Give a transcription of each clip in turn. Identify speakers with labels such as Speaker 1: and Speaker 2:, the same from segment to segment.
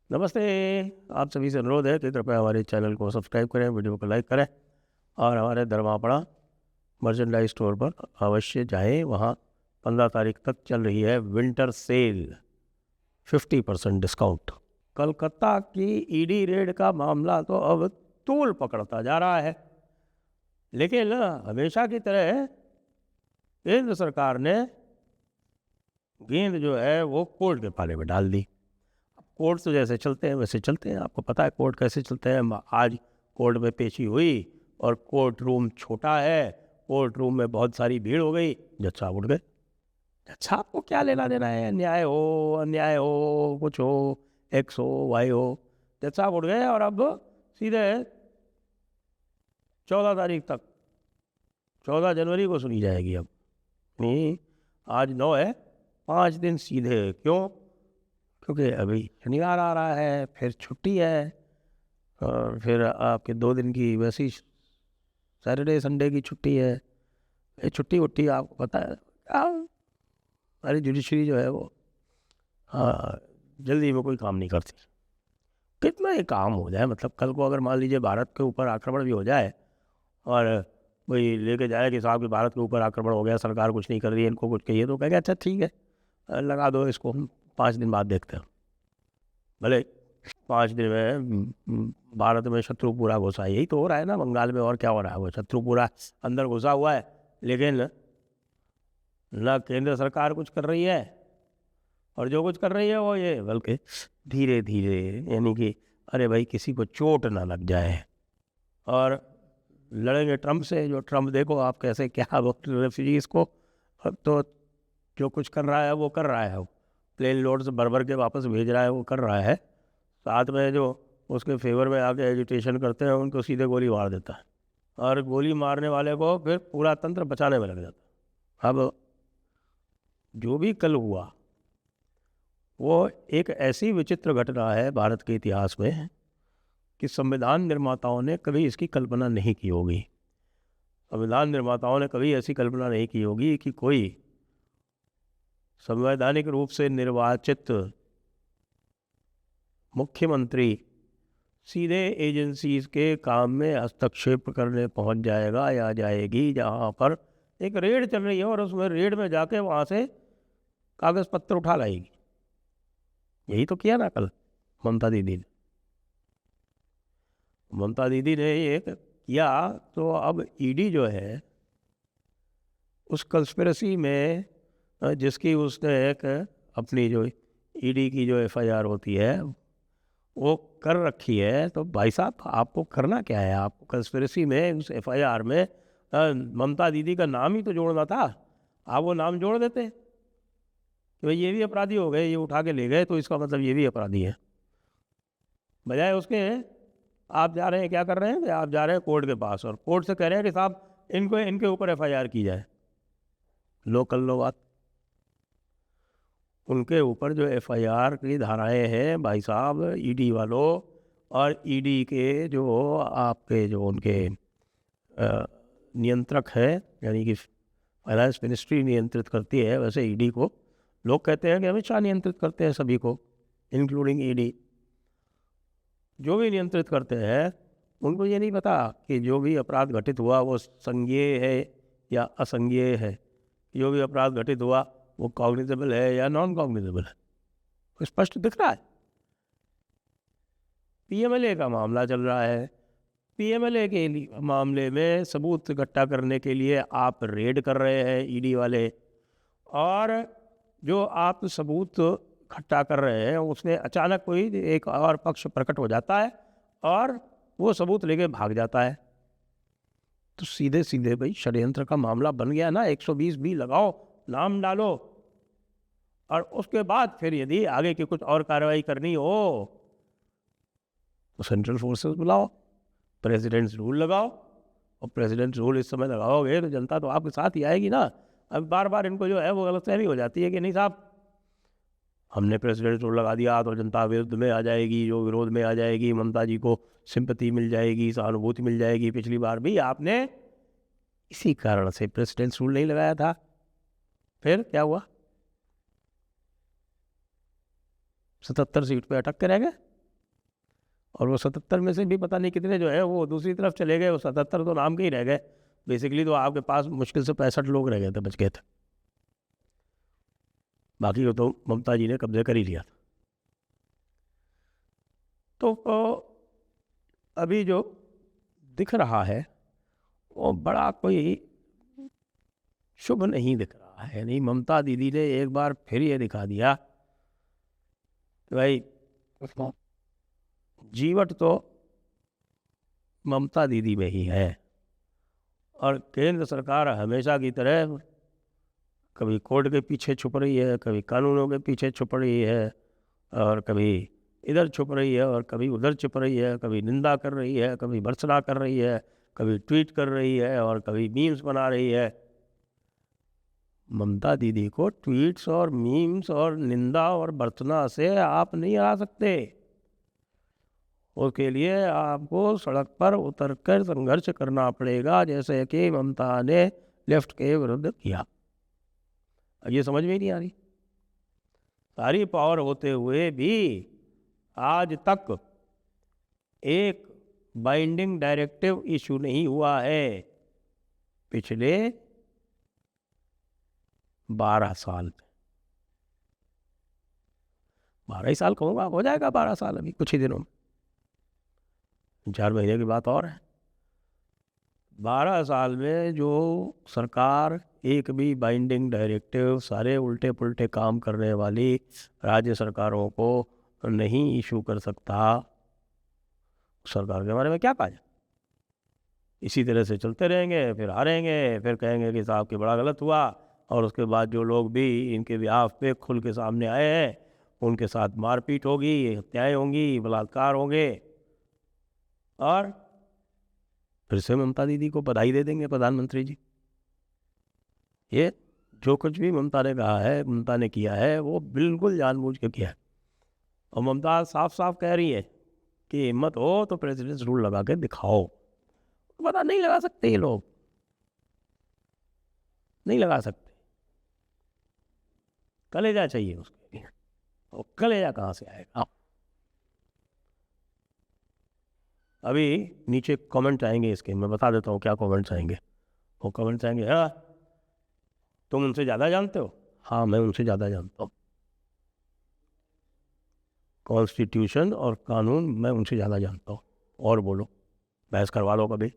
Speaker 1: नमस्ते। आप सभी से अनुरोध है कि कृपया हमारे चैनल को सब्सक्राइब करें, वीडियो को लाइक करें और हमारे धर्मापड़ा मर्चेंडाइज स्टोर पर अवश्य जाएं। वहाँ 15 तारीख तक चल रही है विंटर सेल, 50% डिस्काउंट। कलकत्ता की ईडी रेड का मामला तो अब तूल पकड़ता जा रहा है, लेकिन हमेशा की तरह केंद्र सरकार ने गेंद जो है वो कोर्ट के पाले में डाल दी। कोर्ट तो जैसे चलते हैं वैसे चलते हैं, आपको पता है कोर्ट कैसे चलते हैं। आज कोर्ट में पेशी हुई और कोर्ट रूम छोटा है, कोर्ट रूम में बहुत सारी भीड़ हो गई, जज साहब उठ गए। जज साहब को क्या लेना देना है, न्याय हो अन्याय हो कुछ हो, एक्स हो वाई हो, जज साहब उठ गए और अब सीधे 14 तारीख तक, 14 जनवरी को सुनी जाएगी। अब नहीं, आज 9 है, 5 दिन सीधे। क्यों? क्योंकि अभी शनिवार आ रहा है, फिर छुट्टी है और फिर आपके 2 दिन की वैसी सैटरडे संडे की छुट्टी है। ये छुट्टी वुट्टी आपको पता है हमारी जुडिशरी जो है वो जल्दी में कोई काम नहीं करती। कितना ये काम हो जाए, मतलब कल को अगर मान लीजिए भारत के ऊपर आक्रमण भी हो जाए और कोई लेके जाए कि साहब कि भारत के ऊपर आक्रमण हो गया, सरकार कुछ नहीं कर रही है, इनको कुछ कहिए, तो कहेंगे अच्छा ठीक है लगा दो इसको, हम 5 दिन बाद देखते हैं। भले 5 दिन में भारत में शत्रु पूरा घुसा है, यही तो हो रहा है ना बंगाल में, और क्या हो रहा है, वो शत्रु पूरा अंदर घुसा हुआ है, लेकिन ना केंद्र सरकार कुछ कर रही है और जो कुछ कर रही है वो ये बल्कि धीरे धीरे, यानी कि अरे भाई किसी को चोट ना लग जाए, और लड़ेंगे ट्रम्प से। जो ट्रम्प देखो आप कैसे क्या रेफ्यूजीज को तो जो कुछ कर रहा है वो कर रहा है, वो प्लेन लोड से भर भर के वापस भेज रहा है, वो कर रहा है। साथ में जो उसके फेवर में आके एजुटेशन करते हैं उनको सीधे गोली मार देता है, और गोली मारने वाले को फिर पूरा तंत्र बचाने में लग जाता है। अब जो भी कल हुआ वो एक ऐसी विचित्र घटना है भारत के इतिहास में कि संविधान निर्माताओं ने कभी इसकी कल्पना नहीं की होगी। संविधान निर्माताओं ने कभी ऐसी कल्पना नहीं की होगी कि कोई संवैधानिक रूप से निर्वाचित मुख्यमंत्री सीधे एजेंसीज के काम में हस्तक्षेप करने पहुंच जाएगा या जाएगी, जहां पर एक रेड चल रही है और उसमें रेड में जाके वहां से कागज पत्र उठा लाएगी। यही तो किया ना कल ममता दीदी ने। ममता दीदी ने ये किया तो अब ईडी जो है उस कंस्पिरेसी में जिसकी उसने एक अपनी जो ईडी की जो एफआईआर होती है वो कर रखी है, तो भाई साहब आपको करना क्या है, आपको कंस्पिरेसी में उस एफआईआर में ममता दीदी का नाम ही तो जोड़ना था। आप वो नाम जोड़ देते कि भाई ये भी अपराधी हो गए, ये उठा के ले गए तो इसका मतलब ये भी अपराधी है। बजाय उसके आप जा रहे हैं, क्या कर रहे हैं कि आप जा रहे हैं कोर्ट के पास और कोर्ट से कह रहे हैं कि साहब इनको इनके ऊपर एफआईआर की जाए। लो कर लो बात, उनके ऊपर जो एफआईआर की धाराएं हैं भाई साहब ईडी वालों, और ईडी के जो आपके जो उनके नियंत्रक है, यानी कि फाइनेंस मिनिस्ट्री नियंत्रित करती है, वैसे ईडी को लोग कहते हैं कि अमित शाह नियंत्रित करते हैं सभी को, इंक्लूडिंग ईडी। जो भी नियंत्रित करते हैं उनको ये नहीं पता कि जो भी अपराध घटित हुआ वो संज्ञेय है या असंज्ञेय है, जो भी अपराध घटित हुआ वो कॉग्निजेबल है या नॉन कॉग्निजेबल है। स्पष्ट दिख रहा है। पीएमएलए का मामला चल रहा है, पीएमएलए के मामले में सबूत इकट्ठा करने के लिए आप रेड कर रहे हैं ईडी वाले, और जो आप सबूत इकट्ठा कर रहे हैं उसमें अचानक कोई एक और पक्ष प्रकट हो जाता है और वो सबूत लेके भाग जाता है। तो सीधे सीधे भाई षड्यंत्र का मामला बन गया ना। 120 भी लगाओ, नाम डालो, और उसके बाद फिर यदि आगे की कुछ और कार्रवाई करनी हो तो सेंट्रल फोर्सेस बुलाओ, प्रेसिडेंट्स रूल लगाओ, और प्रेसिडेंट्स रूल इस समय लगाओगे तो जनता तो आपके साथ ही आएगी ना। अब बार बार इनको जो है वो गलतफहमी हो जाती है कि नहीं साहब हमने प्रेसिडेंट रूल लगा दिया तो जनता विरुद्ध में आ जाएगी, जो विरोध में आ जाएगी, ममता जी को सिंपैथी मिल जाएगी, सहानुभूति मिल जाएगी। पिछली बार भी आपने इसी कारण से प्रेसिडेंट रूल नहीं लगाया था, फिर क्या हुआ, 77 सीट पे अटक के रह गए। और वो 77 में से भी पता नहीं कितने जो है वो दूसरी तरफ चले गए, वो 77 तो नाम के ही रह गए। बेसिकली तो आपके पास मुश्किल से 65 लोग रह गए थे, बच गए थे। बाकी को तो ममता जी ने कब्जे कर ही लिया था। तो अभी जो दिख रहा है वो बड़ा कोई शुभ नहीं दिख रहा है। नहीं, ममता दीदी ने एक बार फिर ये दिखा दिया कि भाई जीवट तो ममता दीदी में ही है, और केंद्र सरकार हमेशा की तरह कभी कोर्ट के पीछे छुप रही है, कभी कानूनों के पीछे छुप रही है, और कभी इधर छुप रही है और कभी उधर छुप रही है, कभी निंदा कर रही है, कभी भर्त्सना कर रही है, कभी ट्वीट कर रही है और कभी मीम्स बना रही है। ममता दीदी को ट्वीट्स और मीम्स और निंदा और भर्त्सना से आप नहीं हरा सकते। उसके लिए आपको सड़क पर उतरकर संघर्ष करना पड़ेगा, जैसे कि ममता ने लेफ्ट के विरुद्ध किया। ये समझ में ही नहीं आ रही। सारी पावर होते हुए भी आज तक एक बाइंडिंग डायरेक्टिव इशू नहीं हुआ है पिछले 12 साल में। 12 ही साल कहूँगा, हो जाएगा 12 साल अभी कुछ ही दिनों में, 4 महीने की बात और है। 12 साल में जो सरकार एक भी बाइंडिंग डायरेक्टिव, सारे उल्टे पुल्टे काम करने वाली राज्य सरकारों को नहीं इशू कर सकता, सरकार के बारे में क्या कहा जाए। इसी तरह से चलते रहेंगे, फिर हारेंगे, फिर कहेंगे कि साहब कि बड़ा गलत हुआ, और उसके बाद जो लोग भी इनके बिहाफ पे खुल के सामने आए हैं उनके साथ मारपीट होगी, हत्याएं होंगी, बलात्कार होंगे, और फिर से ममता दीदी को बधाई दे देंगे प्रधानमंत्री जी। ये जो कुछ भी ममता ने कहा है, ममता ने किया है, वो बिल्कुल जानबूझ के किया है। और ममता साफ साफ कह रही है कि हिम्मत हो तो प्रेसिडेंस रूल लगा के दिखाओ। पता नहीं लगा सकते ये लोग, नहीं लगा सकते। कलेजा चाहिए उसके लिए, और कलेजा कहाँ से आएगा। अभी नीचे कमेंट आएंगे इसके, मैं बता देता हूँ क्या कमेंट्स आएंगे। वो कमेंट्स आएंगे, हाँ तुम उनसे ज़्यादा जानते हो। हाँ मैं उनसे ज़्यादा जानता हूँ, कॉन्स्टिट्यूशन और कानून मैं उनसे ज़्यादा जानता हूँ। और बोलो, बहस करवा लो कभी।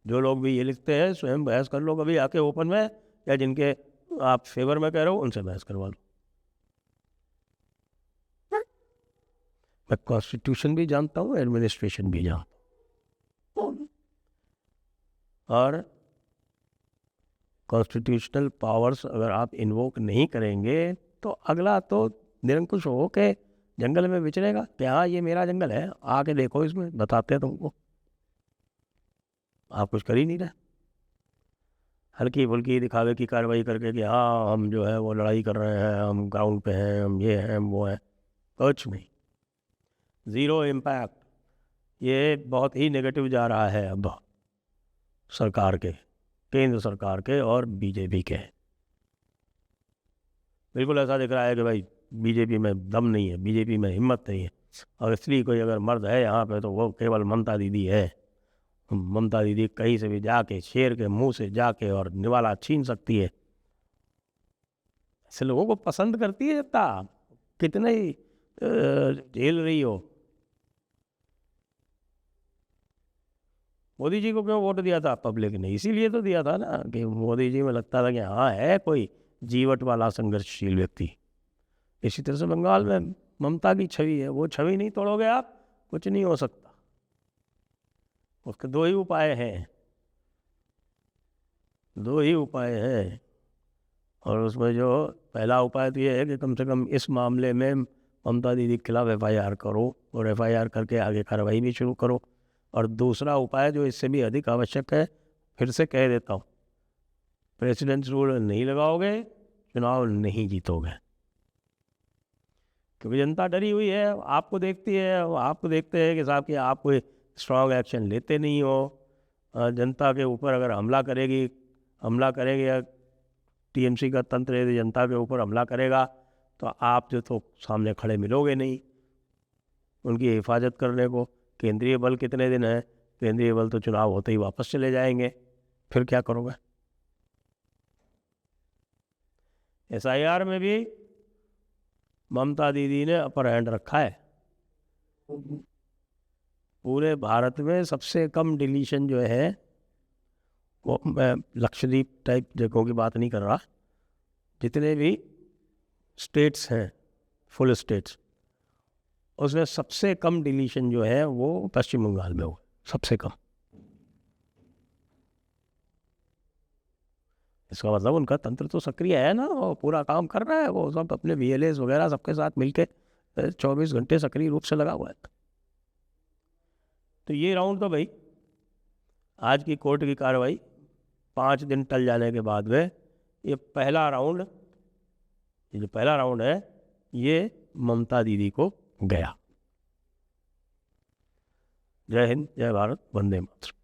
Speaker 1: जो लोग भी ये लिखते हैं स्वयं बहस कर लो कभी आके ओपन में, या जिनके आप फेवर में कह रहे हो उनसे बहस करवा लो। मैं कॉन्स्टिट्यूशन भी जानता हूँ, एडमिनिस्ट्रेशन भी जानता हूँ, और कॉन्स्टिट्यूशनल पावर्स अगर आप इन्वोक नहीं करेंगे तो अगला तो निरंकुश हो के जंगल में विचरेगा कि हाँ ये मेरा जंगल है, आके देखो इसमें, बताते हैं तुमको। आप कुछ कर ही नहीं रहे, हल्की फुल्की दिखावे की कार्रवाई करके कि हाँ हम जो है वो लड़ाई कर रहे हैं, हम ग्राउंड पे हैं, हम ये हैं, हम वो हैं। कुछ नहीं, ज़ीरो इम्पैक्ट। ये बहुत ही नेगेटिव जा रहा है अब सरकार के, केंद्र सरकार के और बीजेपी के। बिल्कुल ऐसा दिख रहा है कि भाई बीजेपी में दम नहीं है, बीजेपी में हिम्मत नहीं है, और इसलिए कोई अगर मर्द है यहाँ पे तो वो केवल ममता दीदी है। ममता दीदी कहीं से भी जाके शेर के मुंह से जाके और निवाला छीन सकती है। ऐसे लोगों को पसंद करती है जनता, कितने ही झेल रही हो। मोदी जी को क्यों वोट दिया था पब्लिक ने? इसीलिए तो दिया था ना कि मोदी जी में लगता था कि हाँ है कोई जीवट वाला संघर्षशील व्यक्ति। इसी तरह से बंगाल में ममता की छवि है, वो छवि नहीं तोड़ोगे आप, कुछ नहीं हो सकता। उसके दो ही उपाय हैं, दो ही उपाय हैं, और उसमें जो पहला उपाय तो ये है कि कम से कम इस मामले में ममता दीदी के खिलाफ FIR करो, और FIR करके आगे कार्रवाई भी शुरू करो। और दूसरा उपाय जो इससे भी अधिक आवश्यक है, फिर से कह देता हूँ, प्रेसिडेंस रूल नहीं लगाओगे चुनाव नहीं जीतोगे, क्योंकि जनता डरी हुई है, आपको देखती है, आपको देखते हैं कि साहब कि आप कोई स्ट्रॉन्ग एक्शन लेते नहीं हो। जनता के ऊपर अगर हमला करेंगे, या TMC का तंत्र यदि जनता के ऊपर हमला करेगा तो आप जो तो सामने खड़े मिलोगे नहीं। उनकी हिफाजत करने को। केंद्रीय बल कितने दिन है? केंद्रीय बल तो चुनाव होते ही वापस चले जाएंगे, फिर क्या करोगे? SIR में भी ममता दीदी ने अपर हैंड रखा है। पूरे भारत में सबसे कम डिलीशन जो है, वो मैं लक्षद्वीप टाइप जगहों की बात नहीं कर रहा, जितने भी स्टेट्स हैं, फुल स्टेट्स, उसमें सबसे कम डिलीशन जो है वो पश्चिम बंगाल में हो, सबसे कम। इसका मतलब उनका तंत्र तो सक्रिय है ना, वो पूरा काम कर रहा है, वो सब अपने VLAs वगैरह सबके साथ मिलके 24 घंटे सक्रिय रूप से लगा हुआ है। तो ये राउंड तो भाई, आज की कोर्ट की कार्रवाई 5 दिन टल जाने के बाद में, ये पहला राउंड, ये जो पहला राउंड है, ये ममता दीदी को गया। जय हिंद, जय भारत, वंदे मातरम।